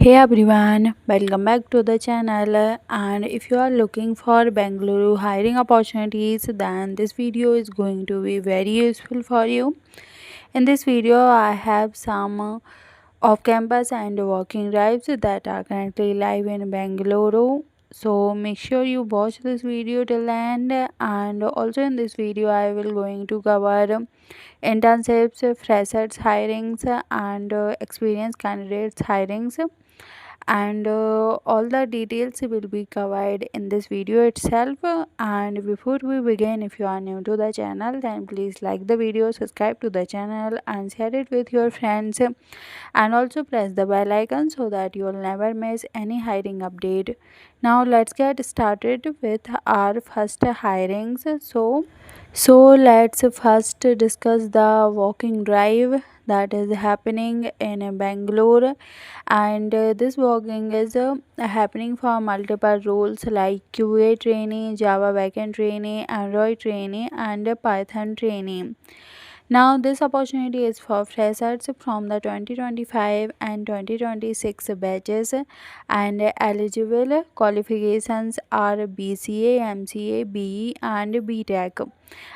Hey everyone, welcome back to the channel. And if you are looking for Bengaluru hiring opportunities, then this video is going to be very useful for you. In this video, I have some off-campus and working drives that are currently live in Bengaluru. So make sure you watch this video till the end. And also in this video, I will going to cover internships, freshers hirings, and experienced candidates hirings, and all the details will be covered in this video itself. And before we begin, if you are new to the channel, then please like the video, subscribe to the channel, and share it with your friends, and also press the bell icon so that you will never miss any hiring update. Now let's get started with our first hirings. So let's first discuss the walking drive that is happening in Bangalore, and this walking is happening for multiple roles like QA trainee, Java backend trainee, Android trainee, and Python trainee. Now, this opportunity is for freshers from the 2025 and 2026 batches, and eligible qualifications are BCA, MCA, BE, and BTech.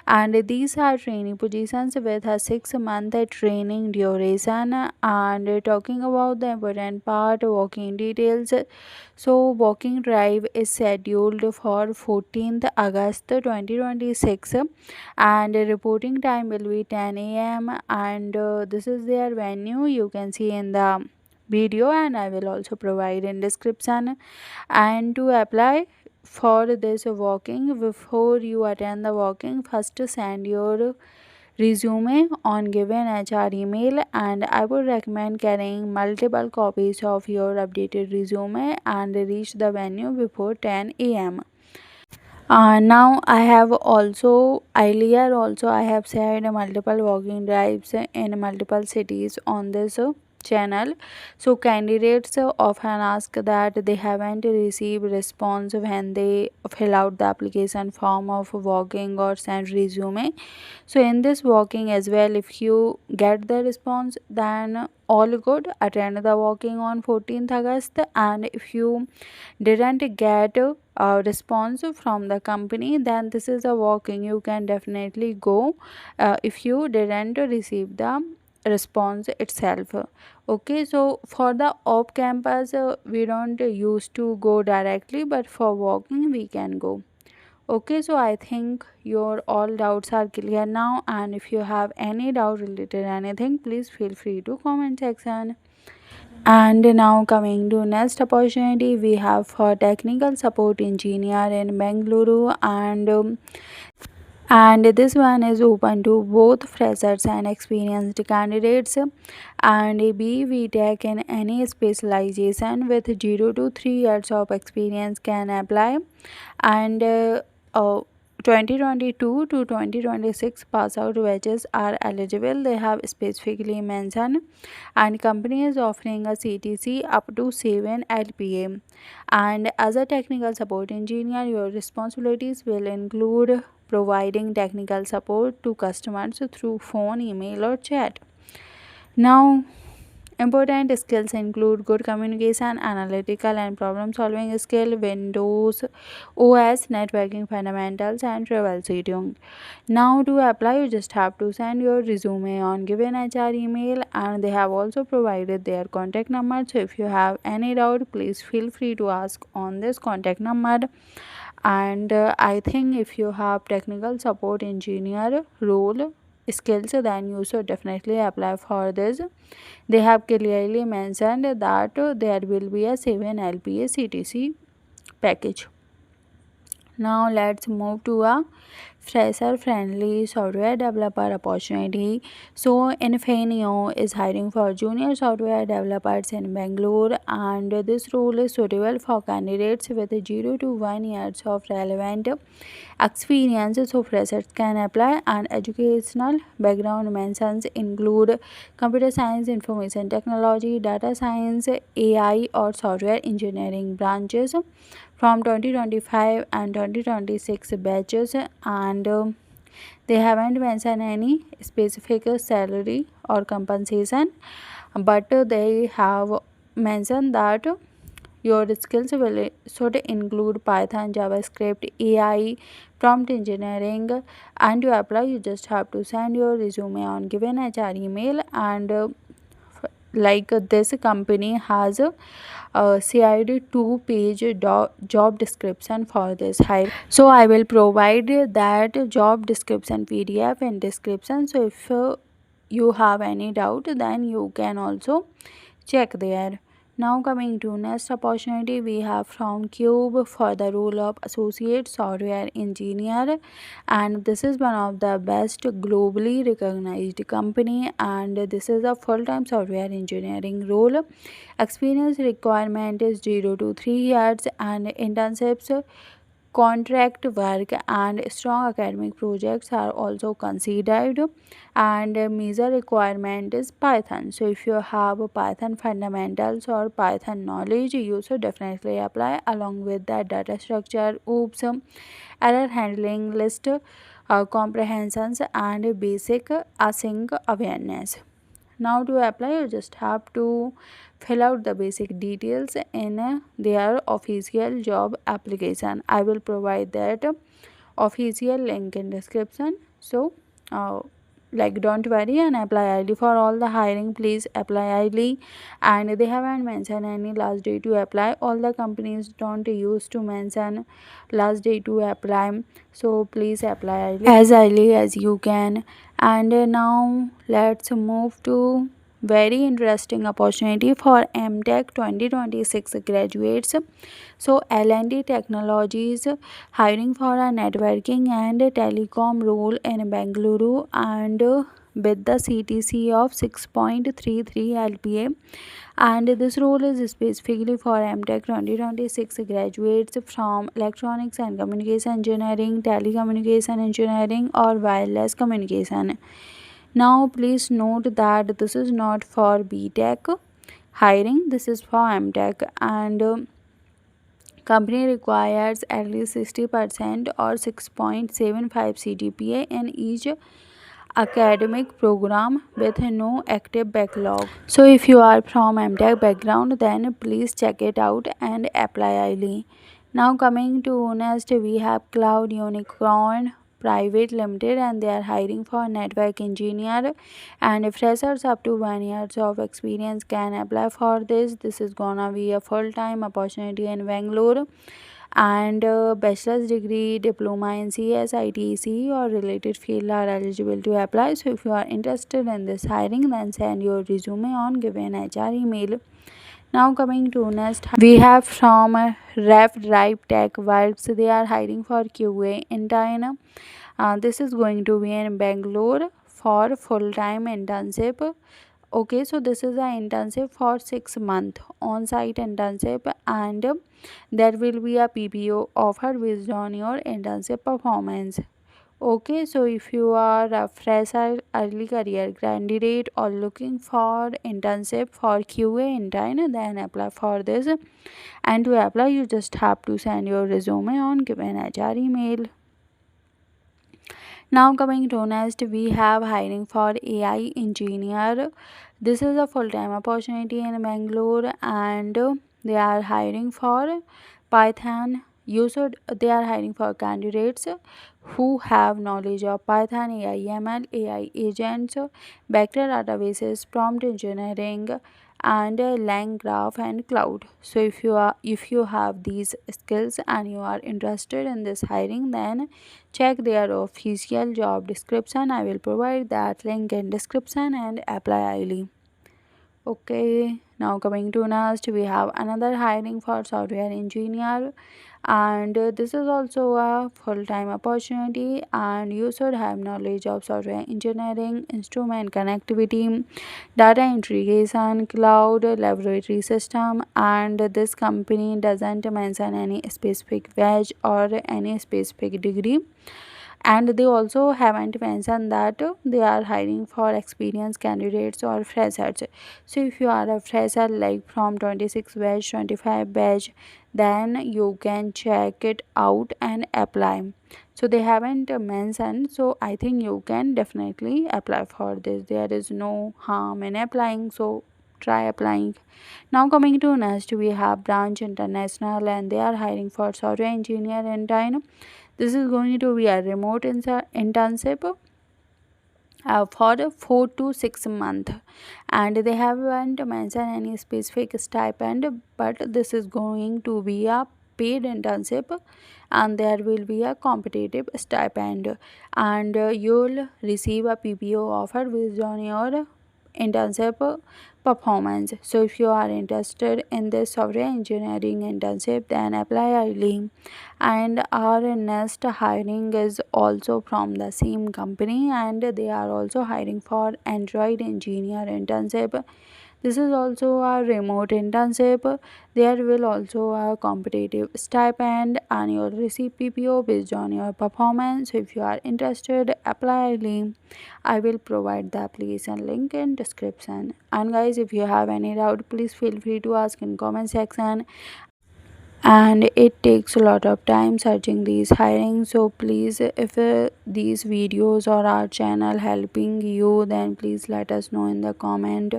And these are training positions with a 6-month training duration. And talking about the important part, working details. So, walking drive is scheduled for 14th August 2026, and reporting time will be 10 a.m. and this is their venue. You can see in the video, and I will also provide in description. And to apply for this walking, before you attend the walking, first send your resume on given HR email, and I would recommend carrying multiple copies of your updated resume and reach the venue before 10 a.m. Now I have also earlier also I have shared multiple walking drives in multiple cities on this channel. So candidates often ask that they haven't received response when they fill out the application form of walking or send resume. So in this walking as well, if you get the response, then all good, attend the walking on 14th August. And if you didn't get a response from the company, then this is a walking you can definitely go if you didn't receive the response itself. Okay, so for the off campus, we don't used to go directly, but for walking we can go. Okay, so I think your all doubts are clear now, and if you have any doubt related anything, please feel free to comment section. And now coming to next opportunity, we have for technical support engineer in Bengaluru, and this one is open to both freshers and experienced candidates, and B Tech in any specialization with 0 to 3 years of experience can apply, and uh, 2022 to 2026 pass out batches are eligible. They have specifically mentioned, and company is offering a CTC up to 7 LPA. And as a technical support engineer, your responsibilities will include providing technical support to customers through phone, email, or chat. Now, important skills include good communication, analytical and problem solving skill, Windows OS, networking fundamentals, and troubleshooting. Now, to apply, you just have to send your resume on given HR email, and they have also provided their contact number. So, if you have any doubt, please feel free to ask on this contact number. And I think if you have technical support engineer role skills, then you should definitely apply for this. They have clearly mentioned that there will be a 7 LPA CTC package. Now let's move to a fresher friendly software developer opportunity. So Infanion is hiring for junior software developers in Bangalore, and this role is suitable for candidates with 0 to 1 years of relevant experience. So freshers can apply, and educational background mentions include computer science, information technology, data science, AI, or software engineering branches from 2025 and 2026 batches, and they haven't mentioned any specific salary or compensation, but they have mention that your skills will should include Python, JavaScript, AI, prompt engineering, and to apply, you just have to send your resume on given HR email. And this company has shared two-page job description for this hire. So I will provide that job description PDF in description. So if you have any doubt, then you can also check there. Now coming to next opportunity, we have from Cube for the role of associate software engineer, and this is one of the best globally recognized company, and this is a full-time software engineering role. Experience requirement is 0 to 3 years, and internships, contract work, and strong academic projects are also considered. And a major requirement is Python. So if you have Python fundamentals or Python knowledge, you should definitely apply, along with that data structure, oops, error handling, list comprehensions, and basic async awareness. Now to apply, you just have to fill out the basic details in their official job application. I will provide that official link in description. So uh, don't worry and apply early for all the hiring. Please apply early, and they haven't mentioned any last day to apply. All the companies don't use to mention last day to apply, so please apply early as you can. And now let's move to very interesting opportunity for MTech 2026 graduates. So L&T Technologies hiring for a networking and telecom role in Bengaluru, and with the CTC of 6.33 LPA. And this role is specifically for MTech 2026 graduates from electronics and communication engineering, telecommunication engineering, or wireless communication. Now please note that this is not for BTech hiring, this is for MTech, and company requires at least 60% or 6.75 CGPA in each academic program with no active backlog. So if you are from MTech background, then please check it out and apply early. Now coming to next, we have CloudUnicorn Private Limited, and they are hiring for network engineer, and freshers up to 1 year of experience can apply for this. This is gonna be a full-time opportunity in Bangalore, and bachelor's degree, diploma in CS, ITC, or related field are eligible to apply. So if you are interested in this hiring, then send your resume on given HR email. Now coming to next, we have from WarpDrive Tech Works. They are hiring for QA intern. This is going to be in Bangalore for full-time internship. Okay, so this is an internship for 6 month on-site internship, and there will be a PPO offer based on your internship performance. Okay, so if you are a fresher, early career candidate, or looking for internship for QA intern, then apply for this. And to apply, you just have to send your resume on given HR email. Now coming to next, we have hiring for AI engineer. This is a full-time opportunity in Bangalore, and they are hiring for Python. They are hiring for candidates who have knowledge of Python, AI, ML, AI agents, vector databases, prompt engineering, and LangGraph and cloud. So if you have these skills and you are interested in this hiring, then check their official job description. I will provide that link in description and apply early. Okay, now coming to next, we have another hiring for software engineer, and this is also a full-time opportunity, and you should have knowledge of software engineering, instrument connectivity, data integration, cloud laboratory system. And this company doesn't mention any specific badge or any specific degree, and they also haven't mentioned that they are hiring for experienced candidates or freshers. So if you are a fresher like from 26 batch, 25 batch, then you can check it out and apply. So they haven't mentioned, so I think you can definitely apply for this. There is no harm in applying, so try applying. Now coming to next, we have Branch International, and they are hiring for software engineer in China. This is going to be a remote internship for 4 to 6 months, and they haven't mentioned any specific stipend, but this is going to be a paid internship, and there will be a competitive stipend, and you'll receive a PPO offer based on your internship performance. So if you are interested in this software engineering internship, then apply early. And our next hiring is also from the same company, and they are also hiring for Android engineer internship. This is also a remote internship. There will also a competitive stipend, and you'll receive PPO based on your performance. So if you are interested, apply early. I will provide the application link in description. And guys, if you have any doubt, please feel free to ask in comment section, and it takes a lot of time searching these hiring. So please, if these videos or our channel helping you, then please let us know in the comment,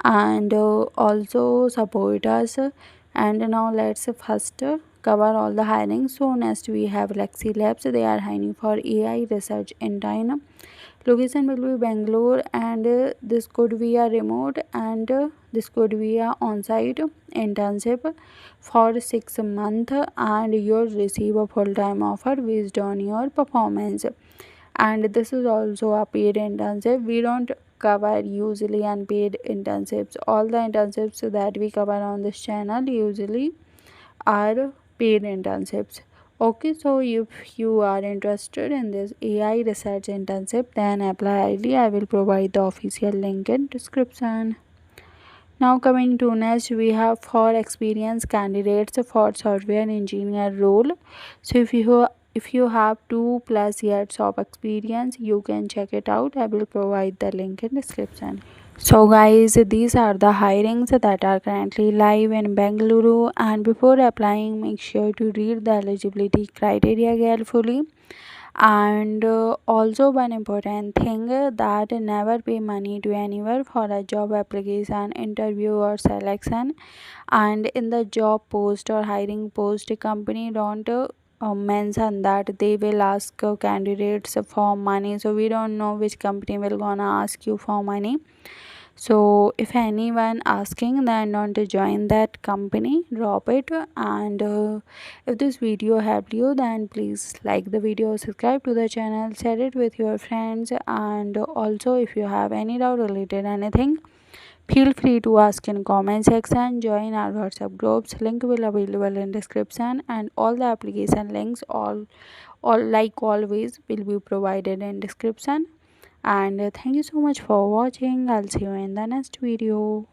and also support us. And now let's first cover all the hiring. So next we have Lexsi Labs. They are hiring for AI research intern. Location will be Bangalore, and this could be a remote, and this could be a on-site internship for 6 months, and you'll receive a full-time offer based on your performance. And this is also a paid internship. We don't cover usually unpaid internships. All the internships that we cover on this channel usually are paid internships. Okay, so if you are interested in this AI research internship, then apply early. I will provide the official link in description. Now coming to next, we have for experienced candidates for software engineer role. So if you have 2+ years of experience, you can check it out. I will provide the link in description. So guys, these are the hirings that are currently live in Bengaluru, and before applying, make sure to read the eligibility criteria carefully. And also one important thing, that never pay money to anyone for a job application, interview or selection. And in the job post or hiring post, company don't mention that they will ask candidates for money. So we don't know which company will gonna ask you for money. So if anyone asking, then don't join that company, drop it. And if this video helped you, then please like the video, subscribe to the channel, share it with your friends. And also if you have any doubt related anything, feel free to ask in comment section. Join our WhatsApp groups, link will available in description, and all the application links, all like always, will be provided in description. And thank you so much for watching. I'll see you in the next video.